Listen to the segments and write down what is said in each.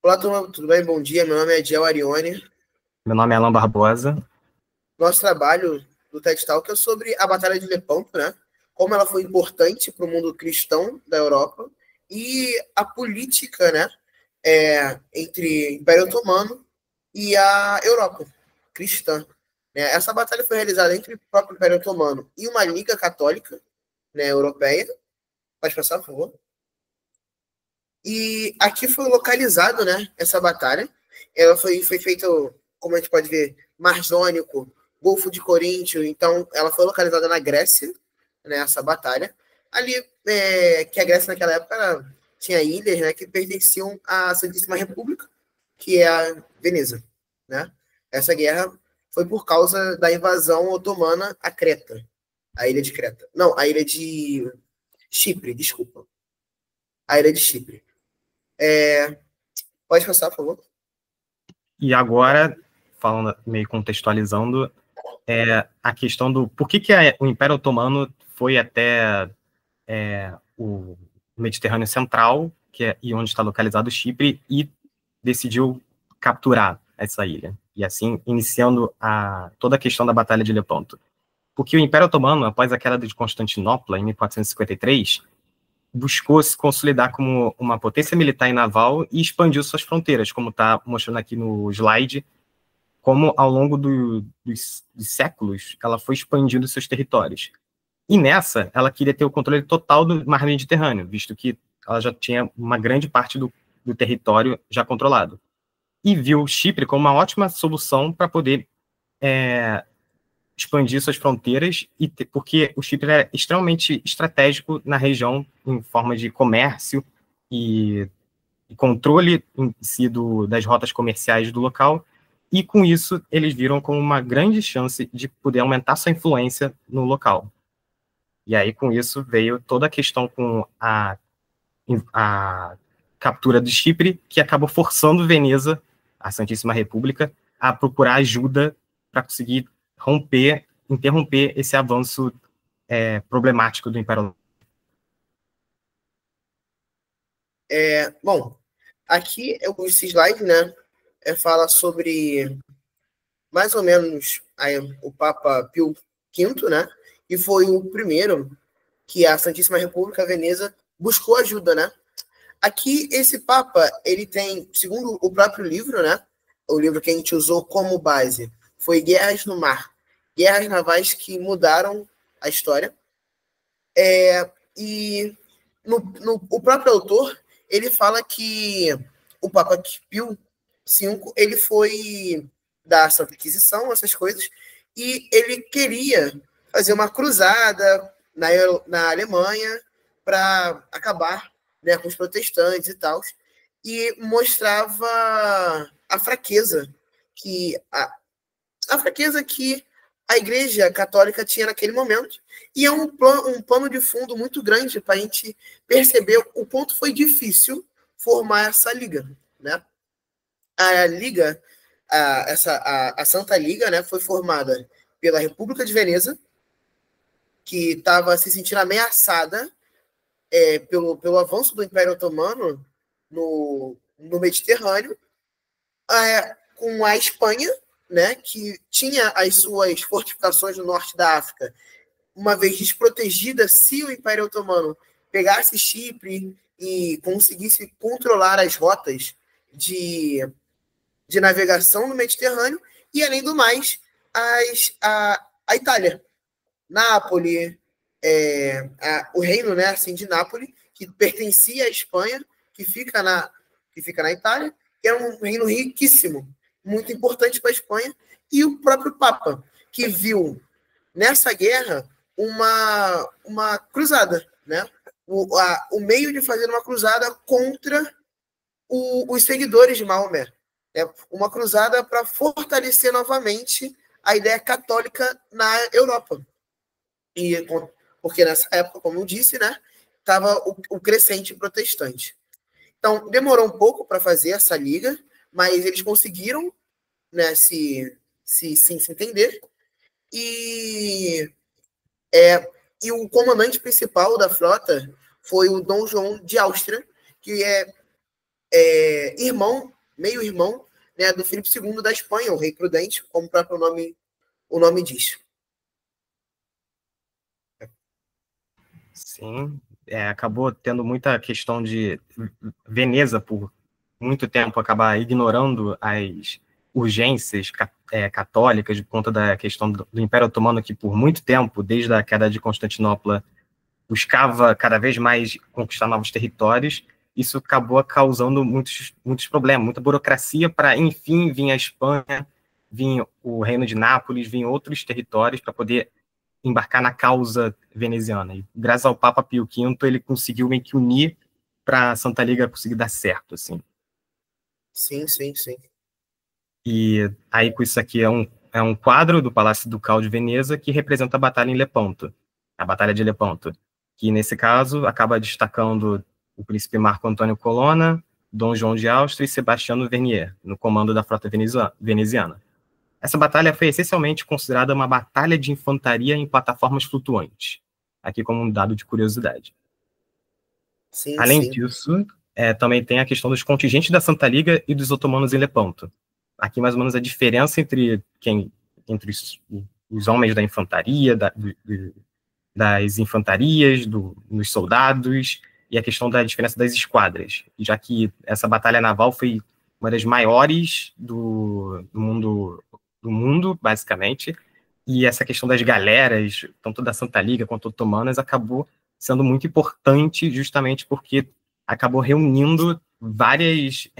Olá, turma, tudo bem? Bom dia. Meu nome é Diel Arione. Meu nome é Alan Barbosa. Nosso trabalho do TED Talk é sobre a Batalha de Lepanto, né? Como ela foi importante para o mundo cristão da Europa e a política, né? Entre o Império Otomano e a Europa cristã. Né? Essa batalha foi realizada entre o próprio Império Otomano e uma liga católica, né, europeia. Pode passar, por favor. E aqui foi localizado, né, essa batalha. Ela foi feita, como a gente pode ver, Mar Jônico, Golfo de Coríntio. Então, ela foi localizada na Grécia, né, essa batalha. Ali, que a Grécia naquela época tinha ilhas, né, que pertenciam à Santíssima República, que é a Veneza, né? Essa guerra foi por causa da invasão otomana a Creta, a ilha de Creta. Não, a ilha de Chipre, desculpa. A ilha de Chipre. Pode passar, por favor. E agora, falando, meio contextualizando, a questão do por que o Império Otomano foi até o Mediterrâneo Central, e onde está localizado o Chipre, e decidiu capturar essa ilha. E assim, iniciando toda a questão da Batalha de Lepanto. Porque o Império Otomano, após a queda de Constantinopla, em 1453, buscou se consolidar como uma potência militar e naval e expandiu suas fronteiras, como está mostrando aqui no slide, como ao longo dos séculos ela foi expandindo seus territórios. E nessa, ela queria ter o controle total do mar Mediterrâneo, visto que ela já tinha uma grande parte do território já controlado. E viu Chipre como uma ótima solução para poder expandir suas fronteiras, porque o Chipre é extremamente estratégico na região em forma de comércio e controle em si das rotas comerciais do local, e com isso eles viram como uma grande chance de poder aumentar sua influência no local. E aí com isso veio toda a questão com a captura de Chipre, que acabou forçando Veneza, a Santíssima República, a procurar ajuda para conseguir interromper esse avanço problemático do Império. Bom, aqui esse slide, né, fala sobre mais ou menos o Papa Pio V, né, e foi o primeiro que a Santíssima República Veneza buscou ajuda, né. Aqui esse Papa, ele tem, segundo o próprio livro, né, o livro que a gente usou como base, foi Guerras no Mar, guerras navais que mudaram a história. E o próprio autor, ele fala que o Papa Pio V, ele foi da Santa Inquisição, essas coisas, e ele queria fazer uma cruzada na Alemanha para acabar, né, com os protestantes e tal, e mostrava a fraqueza a fraqueza que a Igreja Católica tinha naquele momento. E é um pano de fundo muito grande para a gente perceber o quanto foi difícil formar essa liga, né? A liga, a Santa Liga, né, foi formada pela República de Veneza, que estava se sentindo ameaçada pelo avanço do Império Otomano no Mediterrâneo, com a Espanha, né, que tinha as suas fortificações no norte da África, uma vez desprotegida, se o Império Otomano pegasse Chipre e conseguisse controlar as rotas de navegação no Mediterrâneo, e além do mais, a Itália, Nápoles, o reino, né, assim, de Nápoles, que pertencia à Espanha, que fica na Itália, que era um reino riquíssimo, muito importante para a Espanha, e o próprio Papa, que viu nessa guerra uma cruzada, né? O meio de fazer uma cruzada contra os seguidores de Maomé. Uma cruzada para fortalecer novamente a ideia católica na Europa. E, porque nessa época, como eu disse, né, estava o crescente protestante. Então, demorou um pouco para fazer essa liga, mas eles conseguiram, né, se entender. E o comandante principal da frota foi o Dom João de Áustria, que meio-irmão, né, do Filipe II da Espanha, o Rei Prudente, como o próprio nome diz. Sim, acabou tendo muita questão de Veneza, por muito tempo, acabar ignorando as urgências católicas por conta da questão do Império Otomano, que por muito tempo, desde a queda de Constantinopla, buscava cada vez mais conquistar novos territórios. Isso acabou causando muitos problemas, muita burocracia para, enfim, vir a Espanha, vir o Reino de Nápoles, vir outros territórios para poder embarcar na causa veneziana. E, graças ao Papa Pio V, ele conseguiu meio que unir para a Santa Liga conseguir dar certo, assim. Sim. E aí, com isso aqui, é um quadro do Palácio Ducal de Veneza que representa a batalha em Lepanto, a Batalha de Lepanto, que, nesse caso, acaba destacando o príncipe Marco Antônio Colonna, Dom João de Áustria e Sebastiano Vernier, no comando da frota veneziana. Essa batalha foi essencialmente considerada uma batalha de infantaria em plataformas flutuantes, aqui como um dado de curiosidade. Sim, Além sim. disso, também tem a questão dos contingentes da Santa Liga e dos otomanos em Lepanto. Aqui, mais ou menos, a diferença entre os homens da infantaria, das infantarias, dos soldados, e a questão da diferença das esquadras, já que essa batalha naval foi uma das maiores do mundo, basicamente, e essa questão das galeras, tanto da Santa Liga quanto otomanas, acabou sendo muito importante justamente porque acabou reunindo várias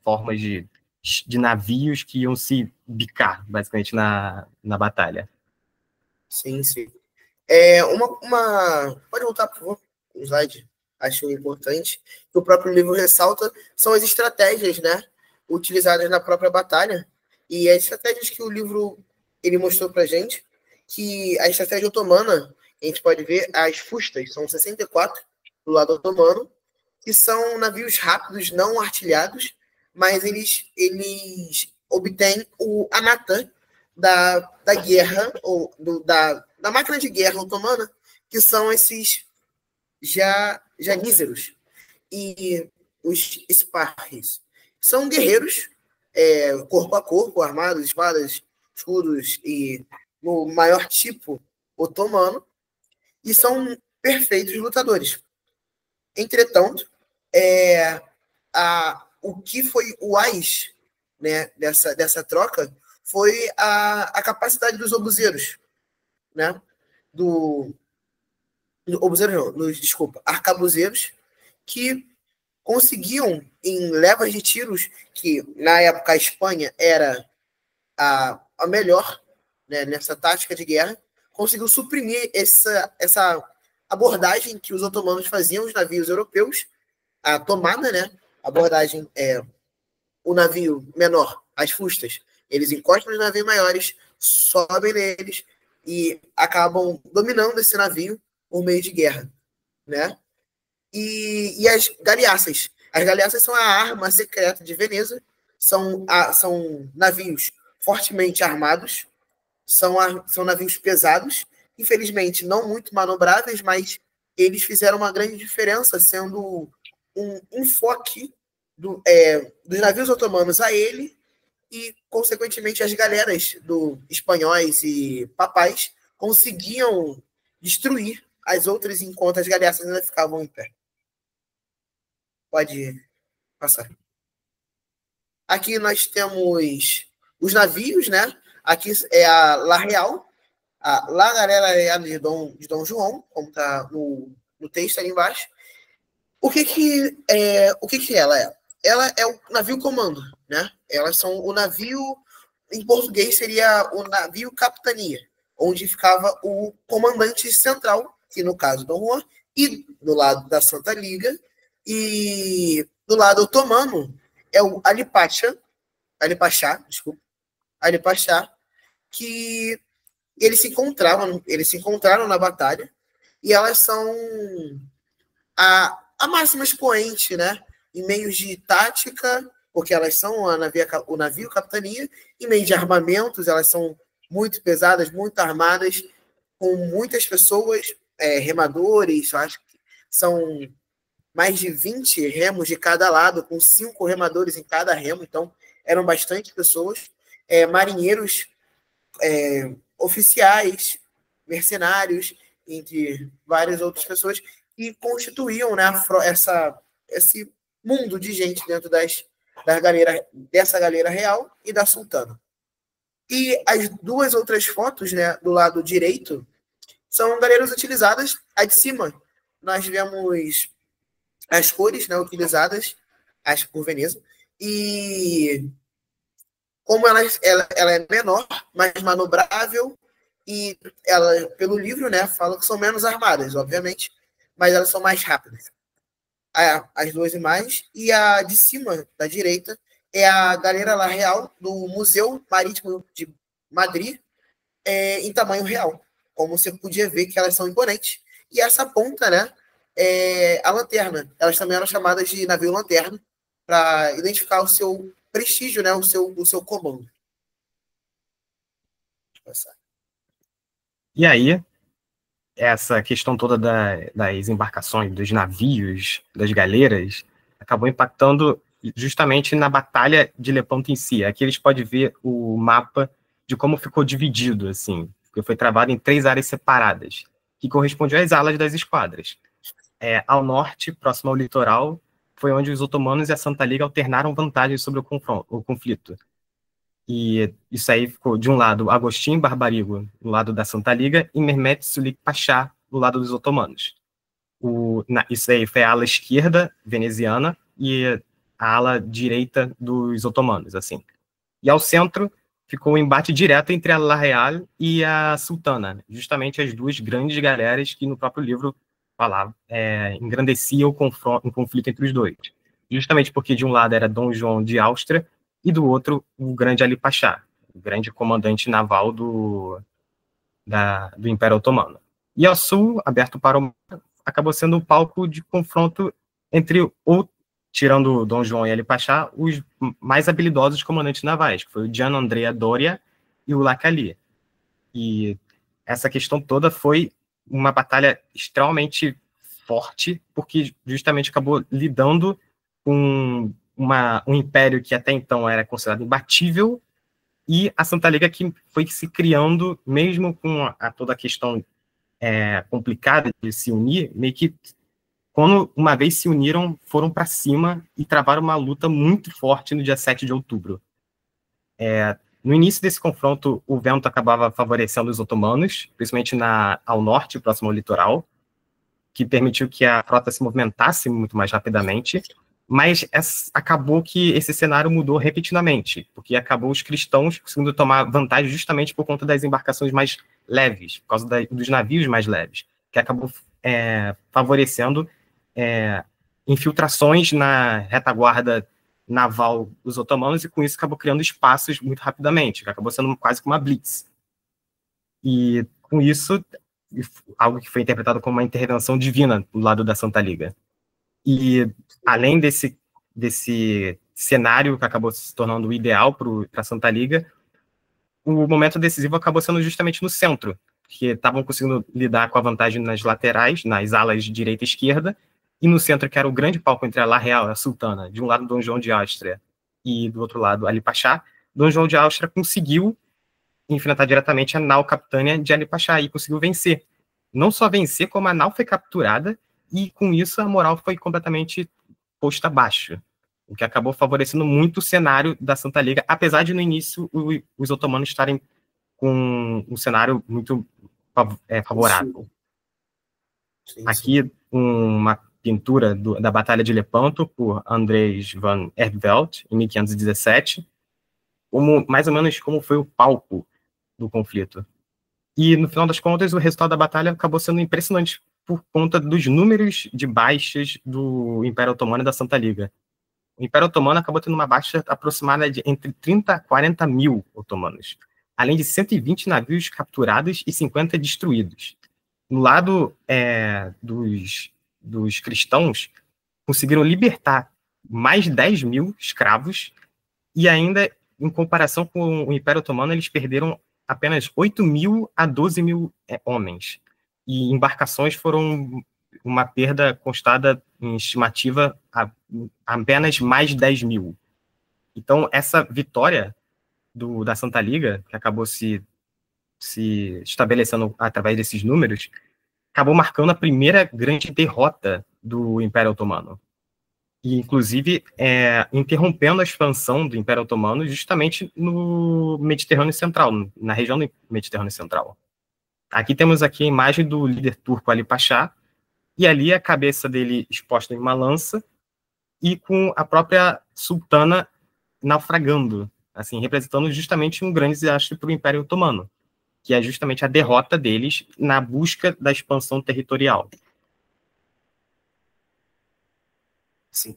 formas de navios que iam se bicar, basicamente, na batalha. Sim. Pode voltar, por favor, o slide. Acho importante. Que o próprio livro ressalta são as estratégias, né, utilizadas na própria batalha. E as estratégias que o livro ele mostrou pra gente, que a estratégia otomana, a gente pode ver as fustas, são 64 do lado otomano, que são navios rápidos, não artilhados, mas eles obtêm a nata da guerra, ou da máquina de guerra otomana, que são esses janízeros. E os Sparris são guerreiros, corpo a corpo, armados, espadas, escudos, e no maior tipo otomano, e são perfeitos lutadores. Entretanto, o que foi o AIS, né, dessa troca foi a capacidade dos obuseiros, né, arcabuzeiros, que conseguiam, em levas de tiros, que na época a Espanha era a melhor, né, nessa tática de guerra, conseguiu suprimir essa abordagem que os otomanos faziam, os navios europeus, a tomada, né, abordagem o navio menor, as fustas, eles encostam nos navios maiores, sobem neles e acabam dominando esse navio por meio de guerra, né? E as galeaças. As galeaças são a arma secreta de Veneza, são navios fortemente armados, são navios pesados, infelizmente não muito manobráveis, mas eles fizeram uma grande diferença, sendo um enfoque dos navios otomanos a ele e, consequentemente, as galeras espanhóis e papais conseguiam destruir as outras enquanto as galeaças ainda ficavam em pé. Pode passar. Aqui nós temos os navios, né? Aqui é a La Real, a La Galera Real de Dom João, como está no texto ali embaixo. O que ela é? Ela é o navio comando, né? Elas são o navio, em português seria o navio capitania, onde ficava o comandante central, que no caso Dom Juan, e do lado da Santa Liga, e do lado otomano é o Ali Pasha, que eles se encontraram na batalha, e elas são a máxima expoente, né, em meios de tática, porque elas são o navio capitania, em meio de armamentos, elas são muito pesadas, muito armadas, com muitas pessoas, remadores, acho que são mais de 20 remos de cada lado, com 5 remadores em cada remo, então eram bastante pessoas, marinheiros, oficiais, mercenários, entre várias outras pessoas, que constituíam, né, esse mundo de gente dentro dessa galera real e da sultana. E as duas outras fotos, né, do lado direito, são galeras utilizadas. A de cima, nós vemos as cores, né, utilizadas por Veneza, e como ela é menor, mais manobrável, e ela, pelo livro, né, fala que são menos armadas, obviamente, mas elas são mais rápidas. As duas imagens, e a de cima, da direita, é a galera lá real do Museu Marítimo de Madrid, em tamanho real. Como você podia ver que elas são imponentes. E essa ponta, né, é a lanterna. Elas também eram chamadas de navio lanterna, para identificar o seu prestígio, né, o seu comando. E aí, essa questão toda das embarcações, dos navios, das galeiras, acabou impactando justamente na Batalha de Lepanto em si. Aqui eles podem ver o mapa de como ficou dividido, assim, porque foi travado em 3 áreas separadas, que correspondiam às alas das esquadras. Ao norte, próximo ao litoral, foi onde os otomanos e a Santa Liga alternaram vantagens sobre o conflito. E isso aí ficou, de um lado, Agostinho Barbarigo, do lado da Santa Liga, e Mehmet Sulik Pasha, do lado dos otomanos. Isso aí foi a ala esquerda veneziana e a ala direita dos otomanos, assim. E ao centro ficou o embate direto entre a La Real e a Sultana, justamente as duas grandes galeras que no próprio livro falava, engrandecia o conflito entre os dois. Justamente porque de um lado era Dom João de Áustria e do outro o grande Ali Pasha, o grande comandante naval do Império Otomano. E ao sul, aberto para o mar, acabou sendo um palco de confronto entre, tirando Dom João e Ali Pasha, os mais habilidosos comandantes navais, que foi o Gian Andrea Doria e o Lacali. E essa questão toda foi uma batalha extremamente forte, porque justamente acabou lidando com um império que até então era considerado imbatível, e a Santa Liga que foi se criando, mesmo com toda a questão complicada de se unir, meio que, quando uma vez se uniram, foram para cima e travaram uma luta muito forte no dia 7 de outubro. No início desse confronto, o vento acabava favorecendo os otomanos, principalmente ao norte, próximo ao litoral, que permitiu que a frota se movimentasse muito mais rapidamente, mas acabou que esse cenário mudou repetidamente, porque acabou os cristãos conseguindo tomar vantagem justamente por conta das embarcações mais leves, por causa dos navios mais leves, que acabou favorecendo infiltrações na retaguarda naval dos otomanos, e com isso acabou criando espaços muito rapidamente, que acabou sendo quase que uma blitz. E com isso, algo que foi interpretado como uma intervenção divina do lado da Santa Liga. E além desse cenário que acabou se tornando o ideal para a Santa Liga, o momento decisivo acabou sendo justamente no centro, que estavam conseguindo lidar com a vantagem nas laterais, nas alas direita e esquerda, e no centro, que era o grande palco entre a La Real e a Sultana, de um lado Dom João de Áustria e do outro lado Ali Pasha. Dom João de Áustria conseguiu enfrentar diretamente a nau capitânia de Ali Pasha e conseguiu vencer. Não só vencer, como a nau foi capturada, e com isso a moral foi completamente posta abaixo, o que acabou favorecendo muito o cenário da Santa Liga, apesar de no início os otomanos estarem com um cenário muito favorável. Sim. Aqui uma pintura da Batalha de Lepanto, por Andrés van Ervelt, em 1517, mais ou menos como foi o palco do conflito. E, no final das contas, o resultado da batalha acabou sendo impressionante por conta dos números de baixas do Império Otomano e da Santa Liga. O Império Otomano acabou tendo uma baixa aproximada de entre 30 a 40 mil otomanos, além de 120 navios capturados e 50 destruídos. No lado dos cristãos, conseguiram libertar mais de 10 mil escravos, e ainda, em comparação com o Império Otomano, eles perderam apenas 8 mil a 12 mil homens. E embarcações foram uma perda constada em estimativa a apenas mais de 10 mil. Então, essa vitória da Santa Liga, que acabou se estabelecendo através desses números, acabou marcando a primeira grande derrota do Império Otomano. E, inclusive, interrompendo a expansão do Império Otomano justamente no Mediterrâneo Central, na região do Mediterrâneo Central. Aqui temos aqui a imagem do líder turco Ali Pasha, e ali a cabeça dele exposta em uma lança, e com a própria sultana naufragando, assim, representando justamente um grande desastre para o Império Otomano, que é justamente a derrota deles na busca da expansão territorial. Sim.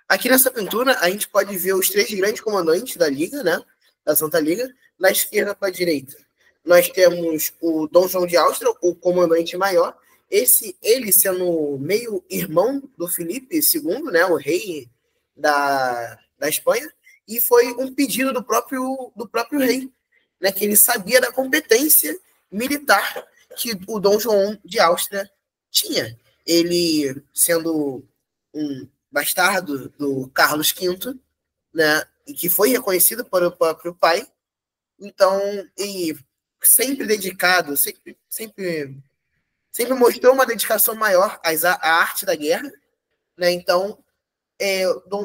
Aqui nessa pintura, a gente pode ver os 3 grandes comandantes da Liga, né? Da Santa Liga. Na esquerda para a direita, nós temos o Dom João de Áustria, o comandante maior. Ele sendo meio irmão do Filipe II, né? O rei da Espanha. E foi um pedido do próprio rei, né? Que ele sabia da competência militar que o Dom João de Áustria tinha. Ele sendo um bastardo do Carlos V, né, e que foi reconhecido pelo próprio pai, então, e sempre dedicado, sempre mostrou uma dedicação maior à arte da guerra, né, então,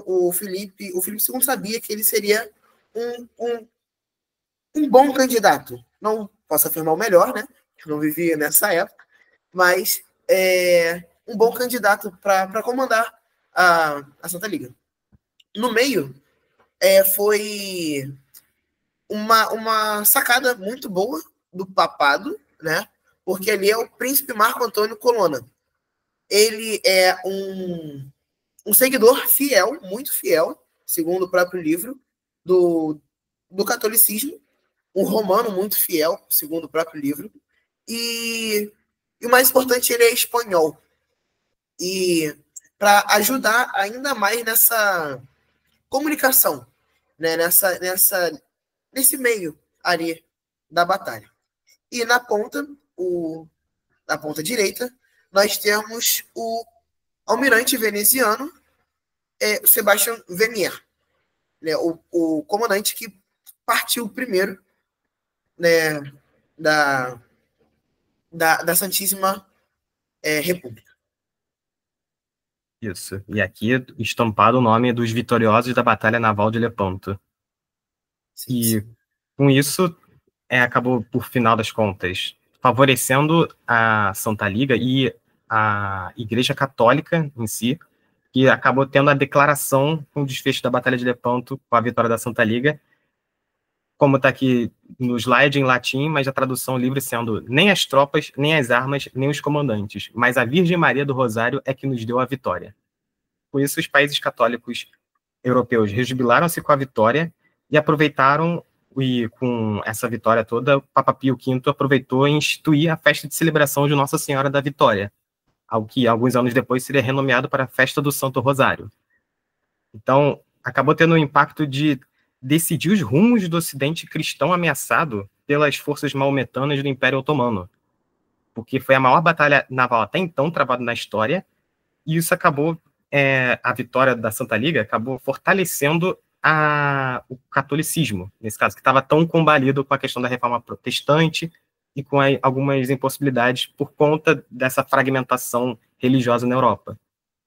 o Filipe II sabia que ele seria um bom candidato, não posso afirmar o melhor, né, não vivia nessa época, mas um bom candidato para comandar a Santa Liga. No meio, foi uma sacada muito boa do papado, né? Porque ali é o príncipe Marco Antônio Colonna. Ele é um seguidor fiel, muito fiel, segundo o próprio livro, do catolicismo, um romano muito fiel, segundo o próprio livro, e o mais importante, ele é espanhol. E para ajudar ainda mais nessa comunicação, né, nesse meio ali da batalha. E na ponta direita, nós temos o almirante veneziano, Sebastião Vernier, né, o comandante que partiu primeiro, né, da Santíssima República. Isso. E aqui estampado o nome dos vitoriosos da Batalha Naval de Lepanto. Sim, e sim. Com isso, acabou, por final das contas, favorecendo a Santa Liga e a Igreja Católica em si, que acabou tendo a declaração com o desfecho da Batalha de Lepanto, com a vitória da Santa Liga, como está aqui no slide em latim, mas a tradução livre sendo: nem as tropas, nem as armas, nem os comandantes, mas a Virgem Maria do Rosário é que nos deu a vitória. Com isso, os países católicos europeus rejubilaram-se com a vitória e aproveitaram, e com essa vitória toda, o Papa Pio V aproveitou em instituir a festa de celebração de Nossa Senhora da Vitória, algo que alguns anos depois seria renomeado para a Festa do Santo Rosário. Então, acabou tendo um impacto de decidir os rumos do Ocidente cristão ameaçado pelas forças maometanas do Império Otomano, porque foi a maior batalha naval até então travada na história, e isso acabou, a vitória da Santa Liga acabou fortalecendo o catolicismo, nesse caso, que estava tão combalido com a questão da reforma protestante e com algumas impossibilidades por conta dessa fragmentação religiosa na Europa.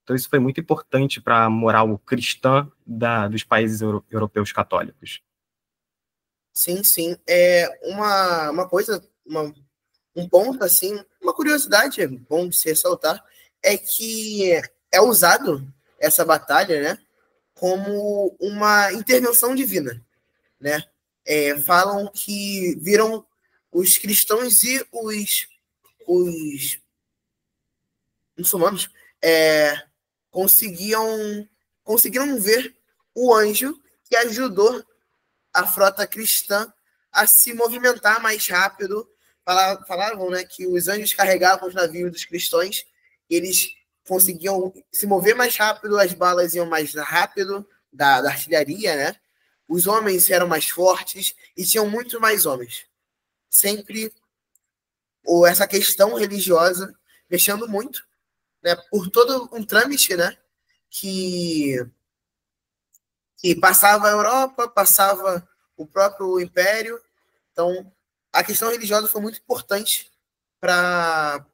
Então, isso foi muito importante para a moral cristã dos países europeus católicos. Sim, sim. Uma coisa, um ponto, assim, uma curiosidade, é bom de se ressaltar, é que é usado essa batalha, né, como uma intervenção divina, né? Falam que viram os cristãos e os muçulmanos conseguiram ver o anjo que ajudou a frota cristã a se movimentar mais rápido. Falavam, né, que os anjos carregavam os navios dos cristãos e eles conseguiam se mover mais rápido, as balas iam mais rápido da artilharia, né? Os homens eram mais fortes e tinham muito mais homens. Sempre ou essa questão religiosa mexendo muito, né, por todo um trâmite, né, que passava a Europa, passava o próprio Império. Então, a questão religiosa foi muito importante para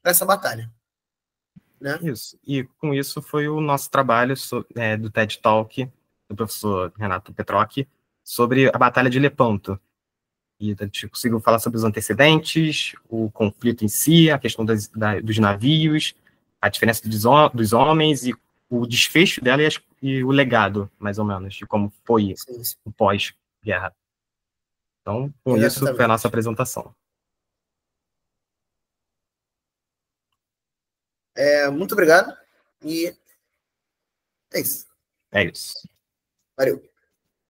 essa batalha, né? Isso. E com isso foi o nosso trabalho do TED Talk, do professor Renato Petrocchi, sobre a Batalha de Lepanto. E a gente conseguiu falar sobre os antecedentes, o conflito em si, a questão dos navios, a diferença dos homens e o desfecho dela e o legado, mais ou menos, de como foi Sim, sim. o pós-guerra. Então, com isso, foi a Exatamente. nossa apresentação. Muito obrigado e é isso. É isso. Valeu.